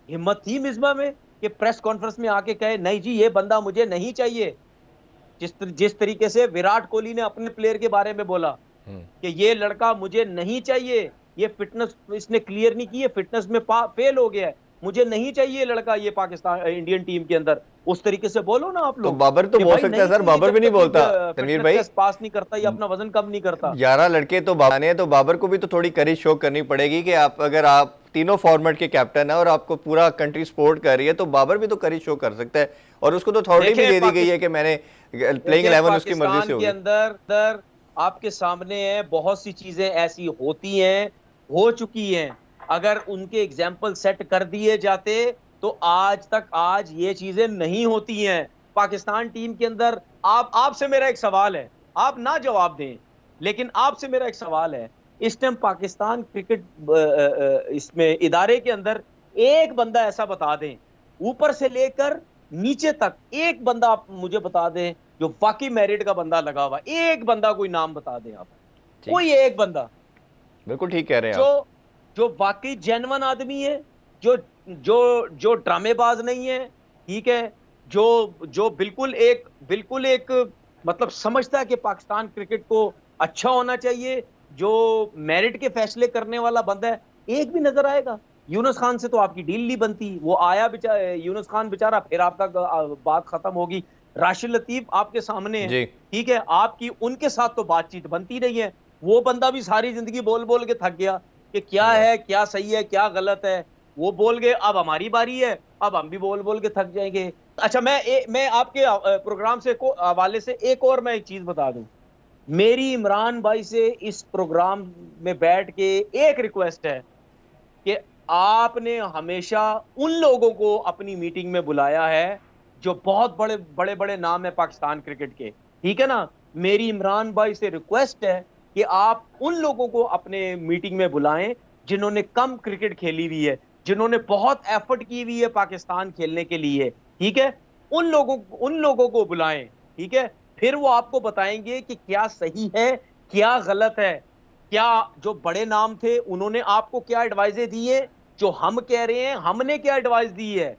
हिम्मत थी मिसबाह में कि प्रेस कॉन्फ्रेंस में आके कहे नहीं जी ये बंदा मुझे नहीं चाहिए। जिस तरीके से विराट कोहली ने अपने प्लेयर के बारे में बोला कि ये लड़का मुझे नहीं चाहिए, ये फिटनेस इसने क्लियर नहीं की है, फिटनेस में फेल हो गया है, मुझे नहीं चाहिए लड़का ये पाकिस्तान इंडियन टीम के अंदर। उस तरीके से बोलो ना आप लोग। तो बाबर तो बोल सकता है सर, बाबर भी नहीं बोलता तनवीर भाई, पास नहीं करता या अपना वजन कम नहीं करता। 11 लड़के तो बाबर ने, तो बाबर को भी तो थोड़ी करेज शो करनी पड़ेगी कि अगर आप तीनों फॉर्मेट के कैप्टन है और आपको पूरा कंट्री सपोर्ट कर रही है, तो बाबर भी तो करेज शो कर सकता है। और उसको तो अथॉरिटी भी दे दी गई है कि मैंने प्लेइंग 11 उसकी मर्जी से होगी। अंदर आपके सामने है, बहुत सी चीजें ऐसी होती हैं, हो चुकी हैं। अगर उनके एग्जाम्पल सेट कर दिए जाते तो आज ये चीजें नहीं होती हैं पाकिस्तान टीम के अंदर। आपसे मेरा एक सवाल है, आप ना जवाब दें, लेकिन आपसे मेरा एक सवाल है, इस टाइम पाकिस्तान क्रिकेट इसमें इदारे के अंदर एक बंदा ऐसा बता दें, ऊपर से लेकर नीचे तक एक बंदा आप मुझे बता दें जो वाकई मेरिट का बंदा लगा हुआ, एक बंदा कोई नाम बता दें आप, कोई एक बंदा। बिल्कुल ठीक कह रहे हैं जो जो वाकई जेन्युइन आदमी है, जो जो जो ड्रामेबाज नहीं है, ठीक है, जो बिल्कुल एक मतलब समझता है कि पाकिस्तान क्रिकेट को अच्छा होना चाहिए, जो मेरिट के फैसले करने वाला बंदा है, एक भी नजर आएगा? यूनुस खान से तो आपकी डील नहीं बनती, वो आया बेचारा यूनुस खान बेचारा, फिर आपका बात खत्म होगी। राशिद लतीफ आपके सामने है, ठीक है, आपकी उनके साथ तो बातचीत बनती नहीं है। वो बंदा भी सारी जिंदगी बोल बोल के थक गया कि क्या है, क्या सही है, क्या गलत है, वो बोल गए, अब हमारी बारी है, अब हम भी बोल बोल के थक जाएंगे। अच्छा, मैं आपके प्रोग्राम से हवाले से एक और मैं एक चीज बता दूं। मेरी इमरान भाई से इस प्रोग्राम में बैठ के एक रिक्वेस्ट है कि आपने हमेशा उन लोगों को अपनी मीटिंग में बुलाया है जो बहुत बड़े बड़े बड़े नाम है पाकिस्तान क्रिकेट के, ठीक है ना। मेरी इमरान भाई से रिक्वेस्ट है कि आप उन लोगों को अपने मीटिंग में बुलाएं जिन्होंने कम क्रिकेट खेली हुई है, जिन्होंने बहुत एफर्ट की हुई है पाकिस्तान खेलने के लिए, ठीक है। उन लोगों को बुलाएं, ठीक है। फिर वो आपको बताएंगे कि क्या सही है, क्या गलत है, क्या जो बड़े नाम थे उन्होंने आपको क्या एडवाइजें दी है, जो हम कह रहे हैं हमने क्या एडवाइस दी है,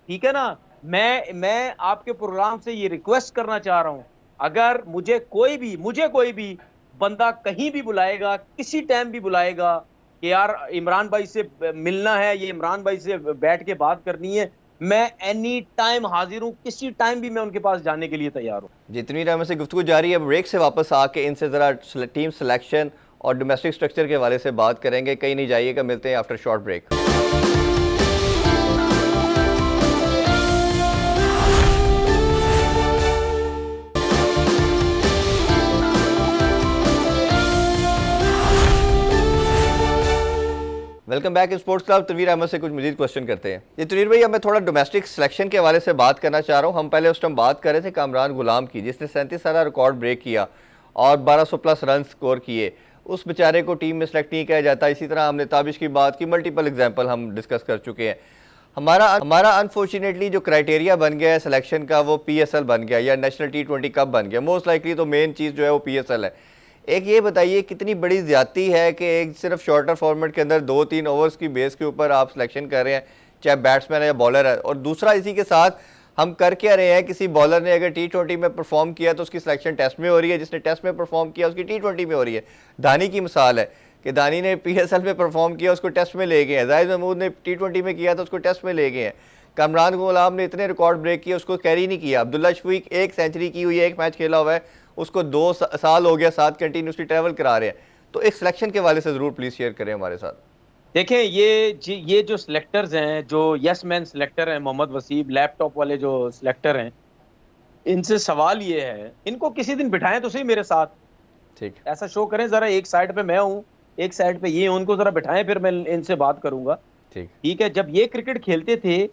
ठीक है ना। मैं आपके प्रोग्राम से ये रिक्वेस्ट करना चाह रहा हूं, अगर मुझे कोई भी बंदा कहीं भी बुलाएगा, किसी टाइम भी बुलाएगा कि यार इमरान भाई से मिलना है, ये इमरान भाई से बैठ के बात करनी है, मैं एनी टाइम हाजिर हूं, किसी टाइम भी मैं उनके पास जाने के लिए तैयार हूं। जितनी टाइम से गुफ्तगू जारी है, ब्रेक से वापस आके इनसे जरा टीम सिलेक्शन और डोमेस्टिक स्ट्रक्चर के हवाले से बात करेंगे। कहीं नहीं जाइएगा, मिलते हैं after short break. Welcome back in sports club. Tanveer Ahmed से कुछ मजीद क्वेश्चन करते हैं। ये तनवीर भाई, अब मैं थोड़ा डोमेस्टिक सिलेक्शन के हवाले से बात करना चाह रहा हूँ। हम पहले उस टाइम बात कर रहे थे कामरान गुलाम की, जिसने 37 साल रिकॉर्ड ब्रेक किया और 1200 प्लस रन स्कोर किए। उस बेचारे को टीम में सेलेक्ट नहीं किया जाता। इसी तरह हमने ताबिश की बात की, मल्टीपल एग्जाम्पल हम डिस्कस कर चुके हैं। हमारा अनफॉर्चुनेटली जो क्राइटेरिया बन गया है सिलेक्शन का, वो PSL बन गया या नेशनल T20 कप बन गया। मोस्ट लाइकली तो मेन चीज़ जो है वो PSL है। एक ये बताइए कितनी बड़ी ज्यादती है कि एक सिर्फ शॉर्टर फॉर्मेट के अंदर 2-3 ओवर्स की बेस के ऊपर आप सिलेक्शन कर रहे हैं, चाहे बैट्समैन है या बॉलर है। और दूसरा, इसी के साथ हम कर क्या रहे हैं, किसी बॉलर ने अगर T20 में परफॉर्म किया तो उसकी सिलेक्शन टेस्ट में हो रही है, जिसने टेस्ट में परफॉर्म किया उसकी T20 में हो रही है। धानी की मिसाल है कि धानी ने PSL में परफॉर्म किया, उसको टेस्ट में ले गए हैं। जाहिद महमूद ने T20 में किया तो उसको टेस्ट में ले गए हैं। कामरान गुलाम ने इतने रिकॉर्ड ब्रेक किए, उसको कैरी नहीं किया। अब्दुल्ला शफीक एक सेंचुरी की हुई है, एक मैच खेला हुआ है, उसको 2 साल हो गया, 7 कंटिन्यूसली ट्रैवल करा रहे हैं। तो एक सिलेक्शन के वाले से जरूर प्लीज शेयर करें हमारे साथ। देखें, ये जो सिलेक्टर्स हैं, जो यस मैन सिलेक्टर हैं, मोहम्मद वसीम लैपटॉप वाले जो सिलेक्टर हैं, इनसे सवाल ये है, इनको किसी दिन बिठाएं तो सही मेरे साथ। ठीक, ऐसा शो करें जरा, एक साइड पे मैं हूँ, एक साइड पे ये, उनको जरा बिठाएं, फिर मैं इनसे बात करूंगा। ठीक, ठीक है। जब ये क्रिकेट खेलते थे,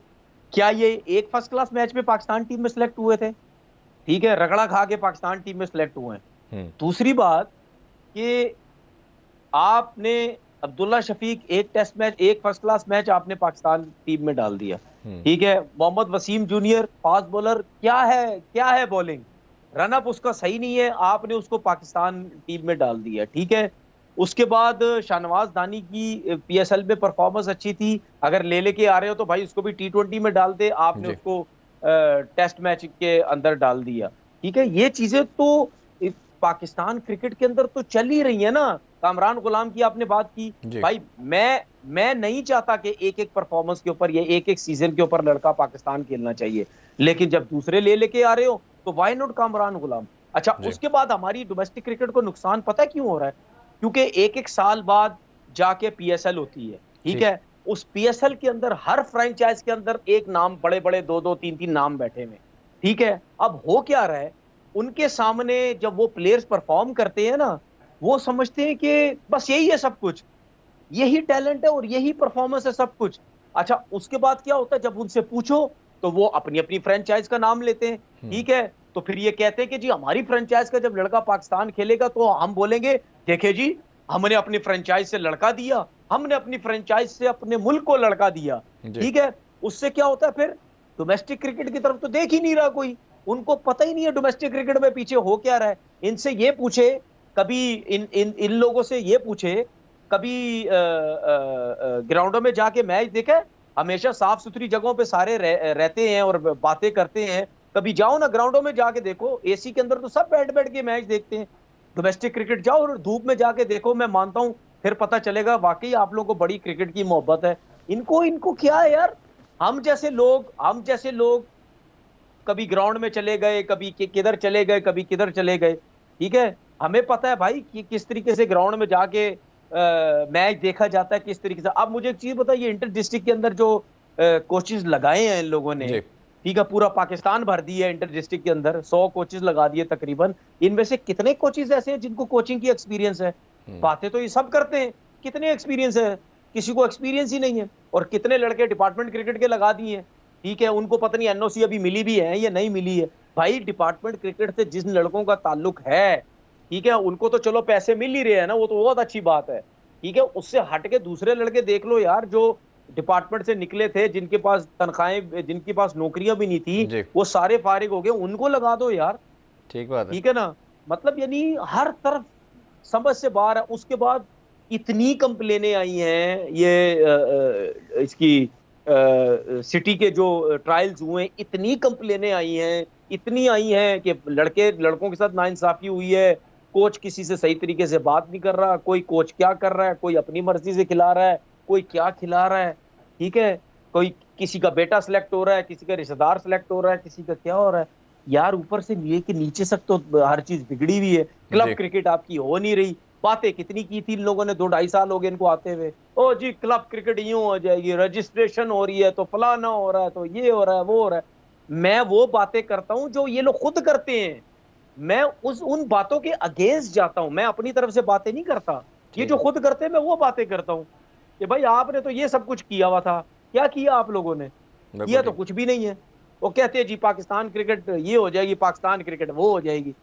क्या ये एक फर्स्ट क्लास मैच में पाकिस्तान टीम में सिलेक्ट हुए थे? ठीक है, रगड़ा खा के पाकिस्तान टीम में सिलेक्ट हुए हैं। दूसरी बात कि आपने अब्दुल्ला शफीक एक टेस्ट मैच, एक फर्स्ट क्लास मैच आपने पाकिस्तान टीम में डाल दिया। ठीक है। Mohammad Wasim junior fast bowler, क्या है बॉलिंग, रन अप उसका सही नहीं है, आपने उसको पाकिस्तान टीम में डाल दिया। ठीक है। उसके बाद शाहनवाज दानी की PSL में परफॉर्मेंस अच्छी थी, अगर ले लेके आ रहे हो तो भाई उसको भी T20 में डाल दे, आपने उसको टेस्ट मैच के अंदर डाल दिया। ठीक है। ये चीजें तो पाकिस्तान क्रिकेट के अंदर तो चल ही रही है ना। कामरान गुलाम की आपने बात की, भाई मैं नहीं चाहता कि एक एक परफॉर्मेंस के ऊपर या एक एक सीजन के ऊपर लड़का पाकिस्तान खेलना चाहिए, लेकिन जब दूसरे ले लेके आ रहे हो तो व्हाई नॉट कामरान गुलाम। अच्छा, उसके बाद हमारी डोमेस्टिक क्रिकेट को नुकसान पता क्यों हो रहा है? क्योंकि एक एक साल बाद जाके PSL होती है। ठीक है। उस PSL के अंदर हर फ्रेंचाइज के अंदर एक नाम, बड़े बड़े 2-2 3-3 नाम बैठे हुए। ठीक है। अब हो क्या रहा है, उनके सामने जब वो प्लेयर्स परफॉर्म करते हैं ना, वो समझते हैं कि बस यही है सब कुछ, यही टैलेंट है और यही परफॉर्मेंस है सब कुछ। अच्छा, उसके बाद क्या होता है, जब उनसे पूछो तो वो अपनी अपनी फ्रेंचाइज का नाम लेते हैं। ठीक है। तो फिर ये कहते हैं कि जी हमारी फ्रेंचाइज का जब लड़का पाकिस्तान खेलेगा तो हम बोलेंगे देखे जी, हमने अपनी फ्रेंचाइज से लड़का दिया, हमने अपनी फ्रेंचाइज से अपने मुल्क को लड़का दिया। ठीक है। उससे क्या होता है, फिर डोमेस्टिक क्रिकेट की तरफ तो देख ही नहीं रहा कोई, उनको पता ही नहीं है डोमेस्टिक क्रिकेट में पीछे हो क्या रहा है। इनसे ये पूछे कभी, इन लोगों से ये पूछे कभी ग्राउंडों में जाके मैच देखा? हमेशा साफ सुथरी जगहों पे सारे रहते हैं और बातें करते हैं। कभी जाओ ना ग्राउंडों में जाके देखो, AC के अंदर तो सब बैठ बैठ के मैच देखते हैं। डोमेस्टिक क्रिकेट जाओ और धूप में जाके देखो, मैं मानता हूं फिर पता चलेगा वाकई आप लोगों को बड़ी क्रिकेट की मोहब्बत है। इनको क्या है यार, हम जैसे लोग कभी ग्राउंड में चले गए, कभी किधर चले गए, कभी किधर चले गए। ठीक है। हमें पता है भाई कि किस तरीके से ग्राउंड में जाके मैच देखा जाता है, किस तरीके से। अब मुझे एक चीज बताइए, इंटर डिस्ट्रिक्ट के अंदर जो कोचेज लगाए हैं इन लोगों ने, ठीक है, पूरा पाकिस्तान भर दिया है, इंटर डिस्ट्रिक्ट के अंदर 100 कोचेज लगा दिए तकरीबन। इनमें से कितने कोचेज ऐसे हैं जिनको कोचिंग की एक्सपीरियंस है? बातें तो ये सब करते हैं, कितने एक्सपीरियंस है? किसी को एक्सपीरियंस ही नहीं है। और कितने लड़के डिपार्टमेंट क्रिकेट के लगा दिए हैं। ठीक है। उनको पता नहीं NOC अभी मिली भी है या नहीं मिली है। भाई डिपार्टमेंट क्रिकेट से जिन लड़कों का ताल्लुक है, ठीक है, उनको तो चलो पैसे मिल ही रहे हैं ना, वो तो बहुत अच्छी बात है। ठीक है। उससे हट के दूसरे लड़के देख लो यार, जो डिपार्टमेंट से निकले थे, जिनके पास तनख्वाहें, जिनके पास नौकरियां भी नहीं थी, वो सारे फारिग हो गए, उनको लगा दो यार। ठीक बात है। ठीक है ना। मतलब यानी हर तरफ समझ से बाहर है। उसके बाद इतनी कंप्लेनें आई हैं, ये इसकी सिटी के जो ट्रायल्स हुए, इतनी कंप्लेनें आई हैं, इतनी आई हैं कि लड़कों के साथ नाइंसाफी हुई है, कोच किसी से सही तरीके से बात नहीं कर रहा, कोई कोच क्या कर रहा है, कोई अपनी मर्जी से खिला रहा है, कोई क्या खिला रहा है। ठीक है। कोई किसी का बेटा सिलेक्ट हो रहा है, किसी का रिश्तेदार सिलेक्ट हो रहा है, किसी का क्या हो रहा है यार। ऊपर से लेके नीचे तक तो हर चीज बिगड़ी हुई है। क्लब क्रिकेट आपकी हो नहीं रही। बातें कितनी की थी इन लोगों ने, 2-2.5 साल हो गए इनको आते हुए। ओ जी क्लब क्रिकेट यूं हो जाएगी, रजिस्ट्रेशन हो रही है तो फलाना हो रहा है, तो ये हो रहा है, वो हो रहा है। मैं वो बातें करता हूं जो ये लोग खुद करते हैं, मैं उन बातों के अगेंस्ट जाता हूं, मैं अपनी तरफ से बातें नहीं करता। ये जो खुद करते हैं मैं वो बातें करता हूं। कि भाई आपने तो ये सब कुछ किया हुआ था, क्या किया आप लोगों ने? किया तो ठीक। कुछ भी नहीं है। वो कहते हैं जी पाकिस्तान क्रिकेट ये हो जाएगी, पाकिस्तान क्रिकेट वो हो जाएगी।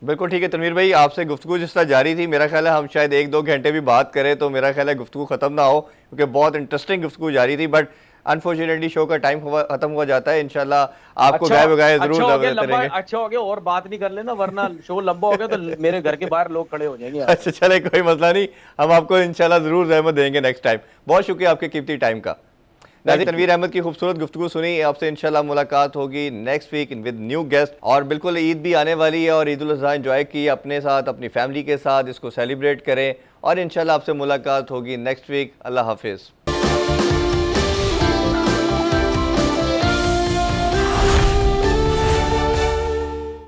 बिल्कुल ठीक है तनवीर भाई, आपसे गुफ्तगू जिस तरह जारी थी, मेरा ख्याल है हम शायद 1-2 घंटे भी बात करें तो मेरा ख्याल है गुफ्तगू खत्म ना हो, क्योंकि बहुत इंटरेस्टिंग गुफ्तगू जारी थी। बट अनफॉर्चुनेटली शो का टाइम खत्म हुआ जाता है। इंशाल्लाह आपको अच्छा, गाए बगाए जरूर अच्छा हो दावत गया देते लंबा, रहेंगे। अच्छा हो गया और बात नहीं कर लेना, वरना शो लंबा हो गया तो मेरे घर के बाहर लोग खड़े हो जाएंगे अच्छा आपसे। चले, कोई मसला नहीं, हम आपको इंशाल्लाह जरूर रहमत देंगे नेक्स्ट टाइम। बहुत शुक्रिया आपके कीमती टाइम का। नाज़रीन, थैंक यू। तनवीर अहमद की खूबसूरत गुफ्तगू सुनी। आपसे इंशाल्लाह मुलाकात होगी next week with new guest. और बिल्कुल ईद भी आने वाली है और ईद उल अज़हा एंजॉय कीजिए अपने साथ, अपनी फैमिली के साथ, इसको सेलिब्रेट करें और इंशाल्लाह आपसे मुलाकात होगी नेक्स्ट वीक। अल्लाह हाफिज़।